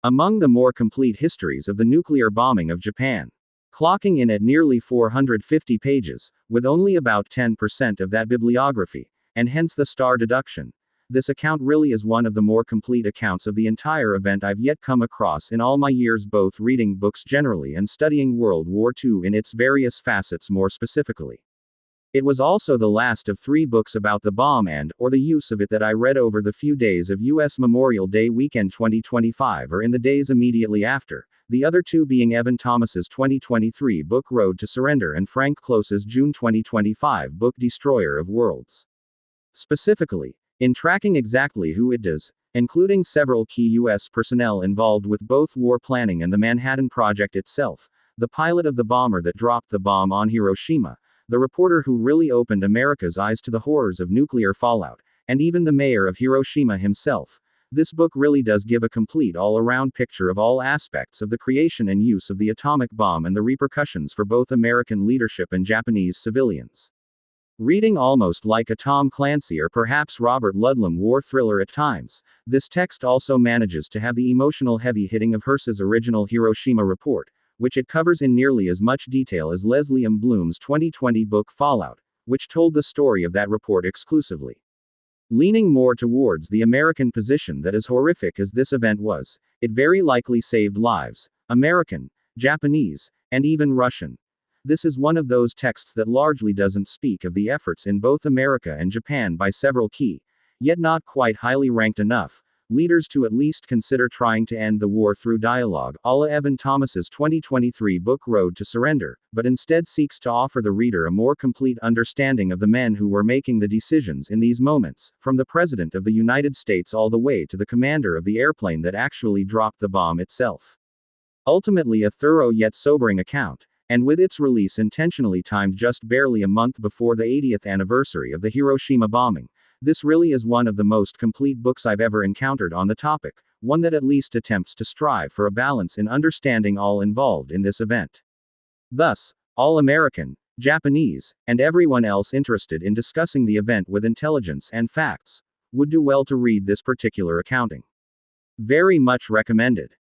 among the more complete histories of the nuclear bombing of Japan. Clocking in at nearly 450 pages, with only about 10% of that bibliography, and hence the star deduction. This account really is one of the more complete accounts of the entire event I've yet come across in all my years, both reading books generally and studying World War II in its various facets more specifically. It was also the last of 3 books about the bomb or the use of it that I read over the few days of U.S. Memorial Day weekend 2025 or in the days immediately after, the other 2 being Evan Thomas's 2023 book Road to Surrender and Frank Close's June 2025 book Destroyer of Worlds. Specifically, in tracking exactly who it does, including several key U.S. personnel involved with both war planning and the Manhattan Project itself, the pilot of the bomber that dropped the bomb on Hiroshima, the reporter who really opened America's eyes to the horrors of nuclear fallout, and even the mayor of Hiroshima himself. This book really does give a complete all-around picture of all aspects of the creation and use of the atomic bomb and the repercussions for both American leadership and Japanese civilians. Reading almost like a Tom Clancy or perhaps Robert Ludlum war thriller at times, this text also manages to have the emotional heavy hitting of Hearst's original Hiroshima report, which it covers in nearly as much detail as Leslie M. Bloom's 2020 book Fallout, which told the story of that report exclusively. Leaning more towards the American position that as horrific as this event was, it very likely saved lives, American, Japanese, and even Russian. This is one of those texts that largely doesn't speak of the efforts in both America and Japan by several key, yet not quite highly ranked enough, leaders to at least consider trying to end the war through dialogue, a la Evan Thomas's 2023 book Road to Surrender, but instead seeks to offer the reader a more complete understanding of the men who were making the decisions in these moments, from the President of the United States all the way to the commander of the airplane that actually dropped the bomb itself. Ultimately a thorough yet sobering account, and with its release intentionally timed just barely a month before the 80th anniversary of the Hiroshima bombing. This really is one of the most complete books I've ever encountered on the topic, one that at least attempts to strive for a balance in understanding all involved in this event. Thus, all American, Japanese, and everyone else interested in discussing the event with intelligence and facts would do well to read this particular accounting. Very much recommended.